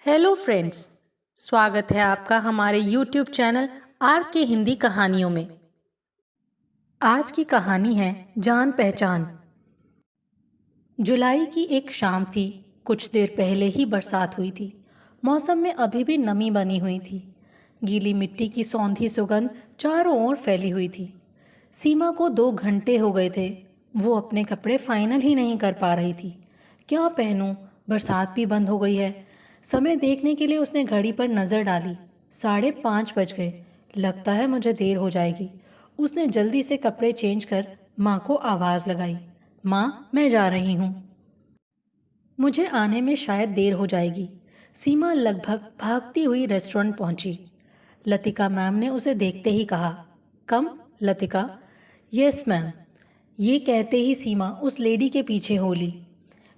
Hello friends. स्वागत है आपका हमारे यूट्यूब चैनल आर के हिंदी कहानियों में। आज की कहानी है जान पहचान। जुलाई की एक शाम थी। कुछ देर पहले ही बरसात हुई थी। मौसम में अभी भी नमी बनी हुई थी। गीली मिट्टी की सौंधी सुगंध चारों ओर फैली हुई थी। सीमा को 2 घंटे हो गए थे। वो अपने कपड़े फाइनल ही नहीं कर पा रही थी। क्या पहनूं? बरसात भी बंद हो गई है। समय देखने के लिए उसने घड़ी पर नज़र डाली। 5:30 बज गए। लगता है मुझे देर हो जाएगी। उसने जल्दी से कपड़े चेंज कर माँ को आवाज़ लगाई। माँ, मैं जा रही हूँ। मुझे आने में शायद देर हो जाएगी। सीमा लगभग भागती हुई रेस्टोरेंट पहुंची। लतिका मैम ने उसे देखते ही कहा, कम लतिका। Yes ma'am. ये कहते ही सीमा उस लेडी के पीछे हो ली।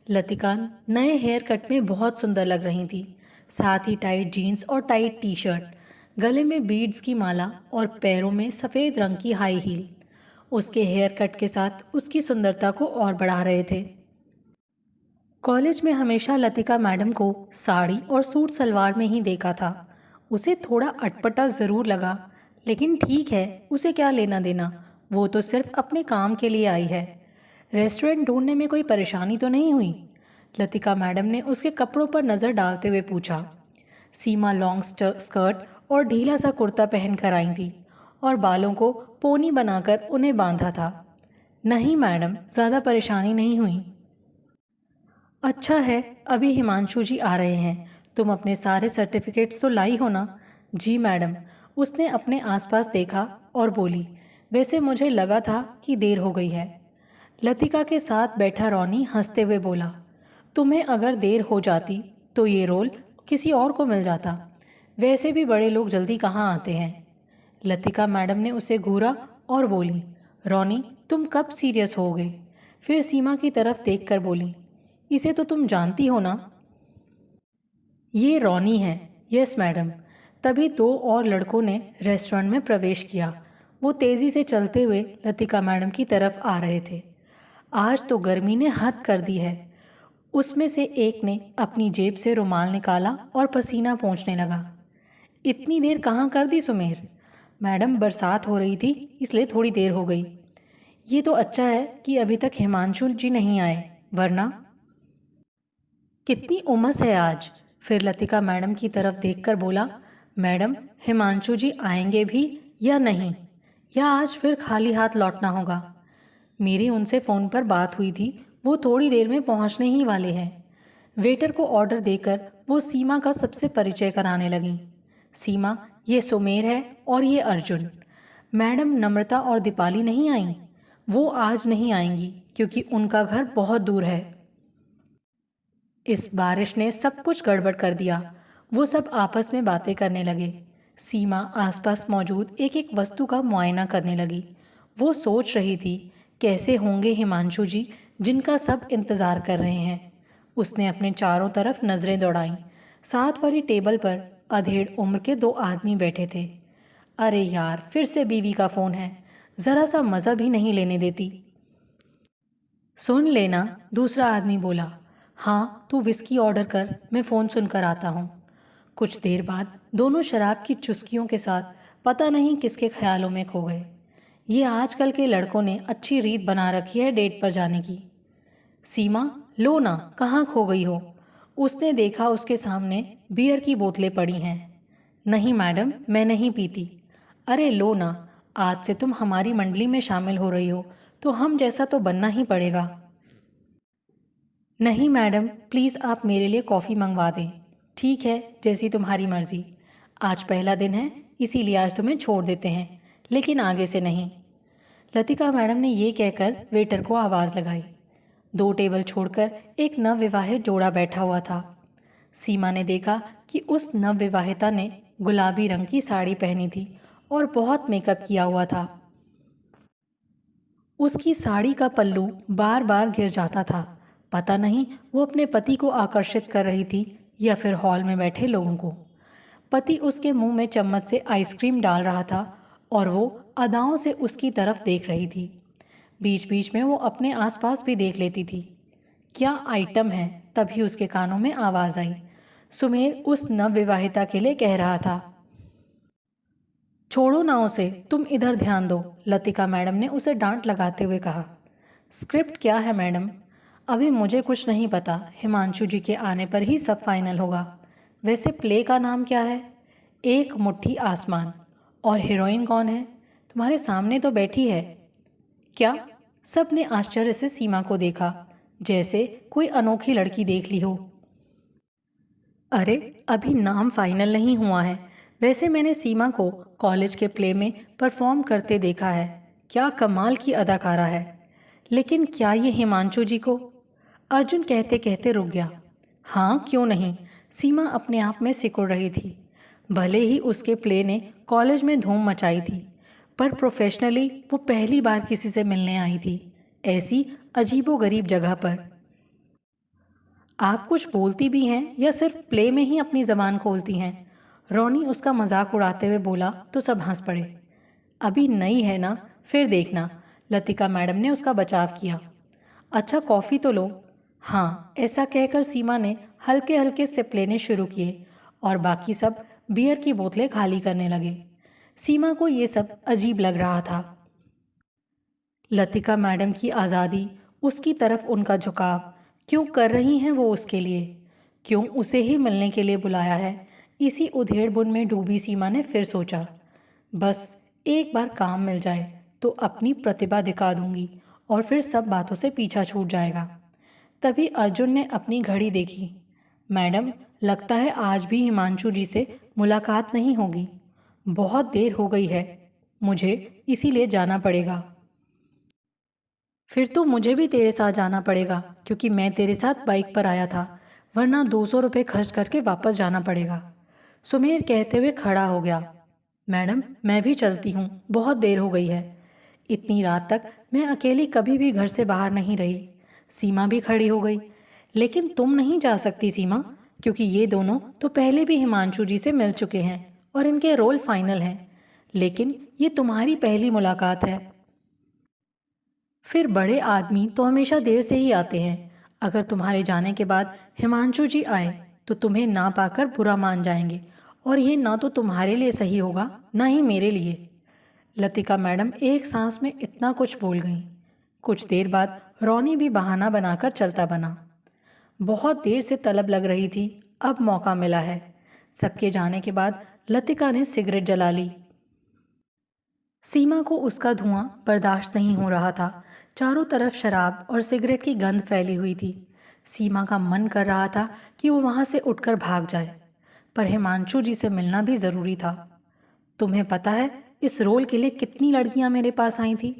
लतिका नए हेयर कट में बहुत सुंदर लग रही थी। साथ ही टाइट जीन्स और टाइट टी शर्ट, गले में बीड्स की माला और पैरों में सफ़ेद रंग की हाई हील उसके हेयर कट के साथ उसकी सुंदरता को और बढ़ा रहे थे। कॉलेज में हमेशा लतिका मैडम को साड़ी और सूट सलवार में ही देखा था। उसे थोड़ा अटपटा ज़रूर लगा, लेकिन ठीक है, उसे क्या लेना देना। वो तो सिर्फ अपने काम के लिए आई है। रेस्टोरेंट ढूंढने में कोई परेशानी तो नहीं हुई? लतिका मैडम ने उसके कपड़ों पर नज़र डालते हुए पूछा। सीमा लॉन्ग स्कर्ट और ढीला सा कुर्ता पहन कर आई थी और बालों को पोनी बनाकर उन्हें बांधा था। नहीं मैडम, ज़्यादा परेशानी नहीं हुई। अच्छा है, अभी हिमांशु जी आ रहे हैं। तुम अपने सारे सर्टिफिकेट्स तो लाई हो ना? जी मैडम। उसने अपने आसपास देखा और बोली, वैसे मुझे लगा था कि देर हो गई है। लतिका के साथ बैठा रॉनी हंसते हुए बोला, तुम्हें अगर देर हो जाती तो ये रोल किसी और को मिल जाता। वैसे भी बड़े लोग जल्दी कहाँ आते हैं। लतिका मैडम ने उसे घूरा और बोली, रॉनी तुम कब सीरियस होगे? फिर सीमा की तरफ देखकर बोली, इसे तो तुम जानती हो ना? ये रॉनी है। Yes madam. तभी 2 और लड़कों ने रेस्टोरेंट में प्रवेश किया। वो तेज़ी से चलते हुए लतिका मैडम की तरफ आ रहे थे। आज तो गर्मी ने हद कर दी है। उसमें से एक ने अपनी जेब से रुमाल निकाला और पसीना पोंछने लगा। इतनी देर कहाँ कर दी सुमेर? मैडम, बरसात हो रही थी इसलिए थोड़ी देर हो गई। ये तो अच्छा है कि अभी तक हिमांशु जी नहीं आए, वरना। कितनी उमस है आज। फिर लतिका मैडम की तरफ देखकर बोला, मैडम हिमांशु जी आएंगे भी या नहीं, या आज फिर खाली हाथ लौटना होगा? मेरी उनसे फ़ोन पर बात हुई थी, वो थोड़ी देर में पहुंचने ही वाले हैं। वेटर को ऑर्डर देकर वो सीमा का सबसे परिचय कराने लगी। सीमा, ये सुमेर है और ये अर्जुन। मैडम, नम्रता और दीपाली नहीं आई। वो आज नहीं आएंगी क्योंकि उनका घर बहुत दूर है। इस बारिश ने सब कुछ गड़बड़ कर दिया। वो सब आपस में बातें करने लगे। सीमा आसपास मौजूद एक एक वस्तु का मुआयना करने लगी। वो सोच रही थी, कैसे होंगे हिमांशु जी, जिनका सब इंतज़ार कर रहे हैं। उसने अपने चारों तरफ नज़रें दौड़ाईं। साथ वाली टेबल पर अधेड़ उम्र के 2 आदमी बैठे थे। अरे यार, फिर से बीवी का फ़ोन है। ज़रा सा मज़ा भी नहीं लेने देती। सुन लेना, दूसरा आदमी बोला। हाँ, तू विस्की ऑर्डर कर, मैं फ़ोन सुनकर आता हूँ। कुछ देर बाद दोनों शराब की चुस्कियों के साथ पता नहीं किसके ख्यालों में खो गए। ये आजकल के लड़कों ने अच्छी रीत बना रखी है डेट पर जाने की। सीमा, लो ना, कहाँ खो गई हो? उसने देखा उसके सामने बियर की बोतलें पड़ी हैं। नहीं मैडम, मैं नहीं पीती। अरे लो ना, आज से तुम हमारी मंडली में शामिल हो रही हो तो हम जैसा तो बनना ही पड़ेगा। नहीं मैडम, प्लीज़ आप मेरे लिए कॉफ़ी मंगवा दें। ठीक है, जैसी तुम्हारी मर्ज़ी। आज पहला दिन है इसीलिए आज तुम्हें छोड़ देते हैं, लेकिन आगे से नहीं। लतिका मैडम ने ये कहकर वेटर को आवाज़ लगाई। 2 टेबल छोड़कर एक नवविवाहित जोड़ा बैठा हुआ था। सीमा ने देखा कि उस नवविवाहिता ने गुलाबी रंग की साड़ी पहनी थी और बहुत मेकअप किया हुआ था। उसकी साड़ी का पल्लू बार बार गिर जाता था। पता नहीं वो अपने पति को आकर्षित कर रही थी या फिर हॉल में बैठे लोगों को। पति उसके मुंह में चम्मच से आइसक्रीम डाल रहा था और वो अदाओं से उसकी तरफ देख रही थी। बीच बीच में वो अपने आसपास भी देख लेती थी। क्या आइटम है? तभी उसके कानों में आवाज़ आई। सुमेर उस नवविवाहिता के लिए कह रहा था। छोड़ो ना उसे, तुम इधर ध्यान दो, लतिका मैडम ने उसे डांट लगाते हुए कहा। स्क्रिप्ट क्या है मैडम? अभी मुझे कुछ नहीं पता, हिमांशु जी के आने पर ही सब फाइनल होगा। वैसे प्ले का नाम क्या है? एक मुट्ठी आसमान। और हीरोइन कौन है? तुम्हारे सामने तो बैठी है। क्या? सब ने आश्चर्य से सीमा को देखा, जैसे कोई अनोखी लड़की देख ली हो। अरे अभी नाम फाइनल नहीं हुआ है। वैसे मैंने सीमा को कॉलेज के प्ले में परफॉर्म करते देखा है, क्या कमाल की अदाकारा है। लेकिन क्या ये हिमांशु जी को? अर्जुन कहते कहते रुक गया। हाँ क्यों नहीं, सीमा अपने आप में सिकुड़ रही थी। भले ही उसके प्ले ने कॉलेज में धूम मचाई थी, पर प्रोफेशनली वो पहली बार किसी से मिलने आई थी, ऐसी अजीबोगरीब जगह पर। आप कुछ बोलती भी हैं या सिर्फ प्ले में ही अपनी ज़बान खोलती हैं? रोनी उसका मजाक उड़ाते हुए बोला तो सब हंस पड़े। अभी नई है ना, फिर देखना, लतिका मैडम ने उसका बचाव किया। अच्छा कॉफ़ी तो लो। हाँ, ऐसा कहकर सीमा ने हल्के हल्के सिप लेने शुरू किए और बाकी सब बियर की बोतलें खाली करने लगे। सीमा को ये सब अजीब लग रहा था। लतिका मैडम की आज़ादी, उसकी तरफ उनका झुकाव, क्यों कर रही हैं वो उसके लिए? क्यों उसे ही मिलने के लिए बुलाया है? इसी उधेड़ बुन में डूबी सीमा ने फिर सोचा, बस एक बार काम मिल जाए तो अपनी प्रतिभा दिखा दूंगी और फिर सब बातों से पीछा छूट जाएगा। तभी अर्जुन ने अपनी घड़ी देखी। मैडम, लगता है आज भी हिमांशु जी से मुलाकात नहीं होगी। बहुत देर हो गई है, मुझे इसीलिए जाना पड़ेगा। फिर तो मुझे भी तेरे साथ जाना पड़ेगा, क्योंकि मैं तेरे साथ बाइक पर आया था, वरना 200 रुपये खर्च करके वापस जाना पड़ेगा। सुमेर कहते हुए खड़ा हो गया। मैडम मैं भी चलती हूँ, बहुत देर हो गई है। इतनी रात तक मैं अकेली कभी भी घर से बाहर नहीं रही। सीमा भी खड़ी हो गई। लेकिन तुम नहीं जा सकती सीमा, क्योंकि ये दोनों तो पहले भी हिमांशु जी से मिल चुके हैं और इनके रोल फाइनल हैं। लेकिन ये तुम्हारी पहली मुलाकात है। फिर बड़े आदमी तो हमेशा देर से ही आते हैं। अगर तुम्हारे जाने के बाद हिमांशु जी आए तो तुम्हें ना पाकर बुरा मान जाएंगे, और ये ना तो तुम्हारे लिए सही होगा ना ही मेरे लिए। लतिका मैडम एक सांस में इतना कुछ बोल गईं। कुछ देर बाद रोनी भी बहाना बनाकर चलता बना। बहुत देर से तलब लग रही थी, अब मौका मिला है। सबके जाने के बाद लतिका ने सिगरेट जला ली। सीमा को उसका धुआं बर्दाश्त नहीं हो रहा था। चारों तरफ शराब और सिगरेट की गंध फैली हुई थी। सीमा का मन कर रहा था कि वो वहाँ से उठकर भाग जाए, पर हिमांशु जी से मिलना भी ज़रूरी था। तुम्हें पता है इस रोल के लिए कितनी लड़कियां मेरे पास आई थी,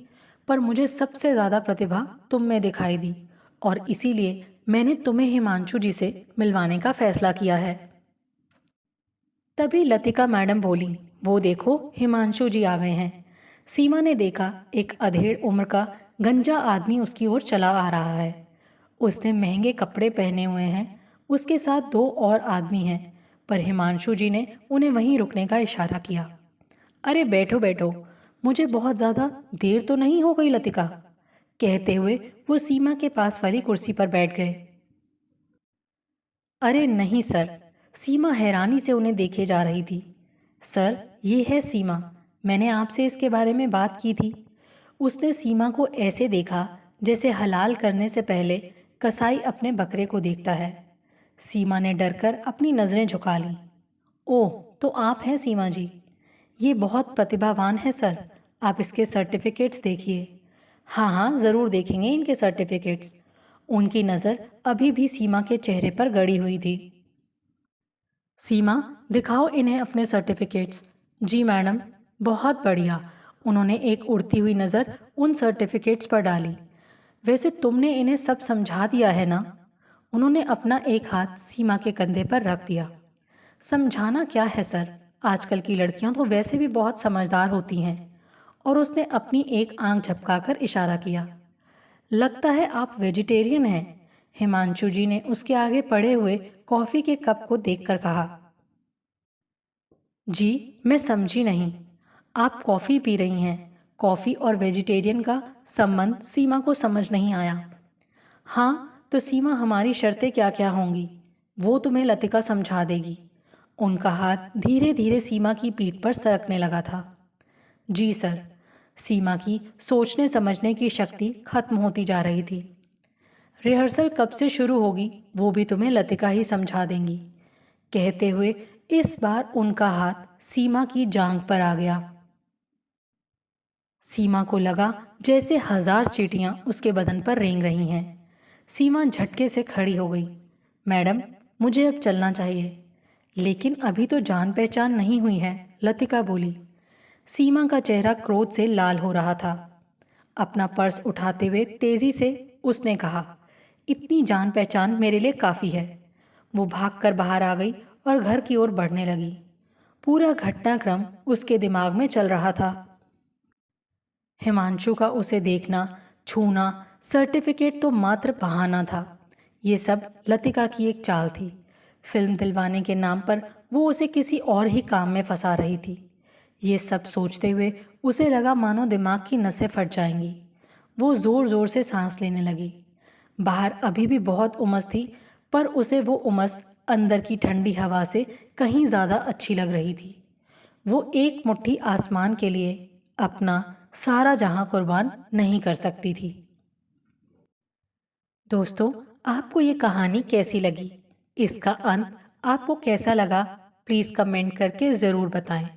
पर मुझे सबसे ज़्यादा प्रतिभा तुम में दिखाई दी, और इसीलिए मैंने तुम्हें हिमांशु जी से मिलवाने का फैसला किया है। तभी लतिका मैडम बोली, वो देखो हिमांशु जी आ गए हैं। सीमा ने देखा, एक अधेड़ उम्र का गंजा आदमी उसकी ओर चला आ रहा है। उसने महंगे कपड़े पहने हुए हैं। उसके साथ 2 और आदमी हैं, पर हिमांशु जी ने उन्हें वहीं रुकने का इशारा किया। अरे बैठो बैठो, मुझे बहुत ज़्यादा देर तो नहीं हो गई लतिका? कहते हुए वो सीमा के पास वाली कुर्सी पर बैठ गए। अरे नहीं सर, सीमा हैरानी से उन्हें देखे जा रही थी। सर ये है सीमा, मैंने आपसे इसके बारे में बात की थी। उसने सीमा को ऐसे देखा जैसे हलाल करने से पहले कसाई अपने बकरे को देखता है। सीमा ने डरकर अपनी नज़रें झुका लीं। ओह, तो आप हैं सीमा जी? ये बहुत प्रतिभावान है सर, आप इसके सर्टिफिकेट्स देखिए। हाँ हाँ ज़रूर देखेंगे इनके सर्टिफिकेट्स। उनकी नज़र अभी भी सीमा के चेहरे पर गड़ी हुई थी। सीमा, दिखाओ इन्हें अपने सर्टिफिकेट्स। जी मैडम। बहुत बढ़िया। उन्होंने एक उड़ती हुई नज़र उन सर्टिफिकेट्स पर डाली। वैसे तुमने इन्हें सब समझा दिया है ना? उन्होंने अपना एक हाथ सीमा के कंधे पर रख दिया। समझाना क्या है सर, आजकल की लड़कियां तो वैसे भी बहुत समझदार होती हैं। और उसने अपनी एक आंख झपकाकर इशारा किया। लगता है आप वेजिटेरियन हैं, हिमांशु जी ने उसके आगे पड़े हुए कॉफ़ी के कप को देखकर कहा। जी मैं समझी नहीं, आप कॉफ़ी पी रही हैं? कॉफ़ी और वेजिटेरियन का संबंध सीमा को समझ नहीं आया। हाँ तो सीमा, हमारी शर्तें क्या क्या होंगी? वो तुम्हें लतिका समझा देगी। उनका हाथ धीरे धीरे सीमा की पीठ पर सरकने लगा था। जी सर। सीमा की सोचने समझने की शक्ति खत्म होती जा रही थी। रिहर्सल कब से शुरू होगी वो भी तुम्हें लतिका ही समझा देंगी, कहते हुए इस बार उनका हाथ सीमा की जांघ पर आ गया। सीमा को लगा जैसे 1000 चींटियां उसके बदन पर रेंग रही हैं। सीमा झटके से खड़ी हो गई। मैडम, मुझे अब चलना चाहिए। लेकिन अभी तो जान पहचान नहीं हुई है, लतिका बोली। सीमा का चेहरा क्रोध से लाल हो रहा था। अपना पर्स उठाते हुए तेजी से उसने कहा, इतनी जान पहचान मेरे लिए काफ़ी है। वो भागकर बाहर आ गई और घर की ओर बढ़ने लगी। पूरा घटनाक्रम उसके दिमाग में चल रहा था। हिमांशु का उसे देखना, छूना, सर्टिफिकेट तो मात्र बहाना था। ये सब लतिका की एक चाल थी। फिल्म दिलवाने के नाम पर वो उसे किसी और ही काम में फंसा रही थी। ये सब सोचते हुए उसे लगा मानो दिमाग की नसें फट जाएंगी। वो ज़ोर ज़ोर से सांस लेने लगी। बाहर अभी भी बहुत उमस थी, पर उसे वो उमस अंदर की ठंडी हवा से कहीं ज़्यादा अच्छी लग रही थी। वो एक मुट्ठी आसमान के लिए अपना सारा जहां कुर्बान नहीं कर सकती थी। दोस्तों, आपको ये कहानी कैसी लगी? इसका अंत आपको कैसा लगा? प्लीज़ कमेंट करके ज़रूर बताएं।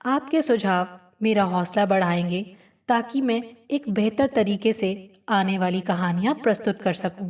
आपके सुझाव मेरा हौसला बढ़ाएंगे ताकि मैं एक बेहतर तरीके से आने वाली कहानियाँ प्रस्तुत कर सकूं।